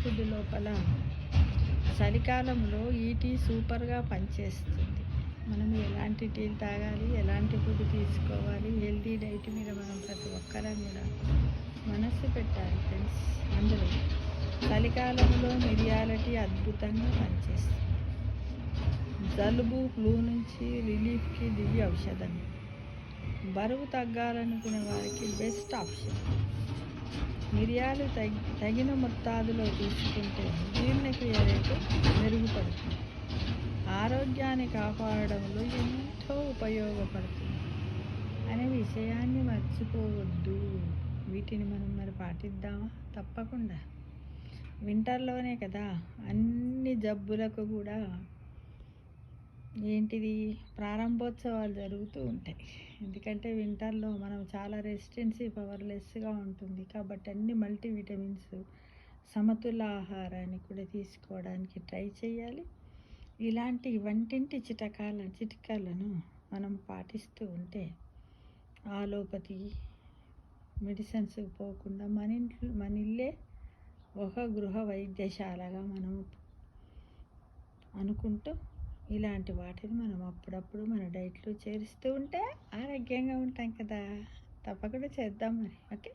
Food లోపల చలికాలంలో ఈ టీ సూపర్గా పనిచేస్తుంది. మనం ఎలాంటి టీలు తాగాలి, ఎలాంటి ఫుడ్ తీసుకోవాలి, హెల్తీ డైట్ మీద మనం ప్రతి ఒక్కరం కూడా మనస్సు పెట్టాలి ఫ్రెండ్స్. అందులో చలికాలంలో మిరియాల టీ అద్భుతంగా పనిచేస్తుంది. జలుబు, ఫ్లూ నుంచి రిలీఫ్కి దివ్య ఔషధం. బరువు తగ్గాలనుకునే వారికి బెస్ట్ ఆప్షన్. మిరియాలు తగిన మొత్తాదులో తీసుకుంటే జీర్ణక్రియ రేటు మెరుగుపడుతుంది. ఆరోగ్యాన్ని కాపాడడంలో ఎంతో ఉపయోగపడుతుంది అనే విషయాన్ని మర్చిపోవద్దు. వీటిని మనం మరి పాటిద్దామా? తప్పకుండా. వింటర్లోనే కదా అన్ని జబ్బులకు కూడా ఏంటిది ప్రారంభోత్సవాలు జరుగుతూ ఉంటాయి. ఎందుకంటే వింటర్లో మనం చాలా రెసిస్టెన్సీ పవర్లెస్గా ఉంటుంది కాబట్టి అన్ని మల్టీవిటమిన్స్, సమతుల ఆహారాన్ని కూడా తీసుకోవడానికి ట్రై చేయాలి. ఇలాంటి వంటింటి చిట్కాలను మనం పాటిస్తూ ఉంటే ఆలోపతి మెడిసిన్స్ పోకుండా మన ఇల్లే ఒక గృహ వైద్యశాలగా మనం అనుకుంటూ ఇలాంటి వాటిని మనం అప్పుడప్పుడు మన డైట్లో చేరుస్తూ ఉంటే ఆరోగ్యంగా ఉంటాం కదా. తప్పకుండా చేద్దాం మరి. ఓకే.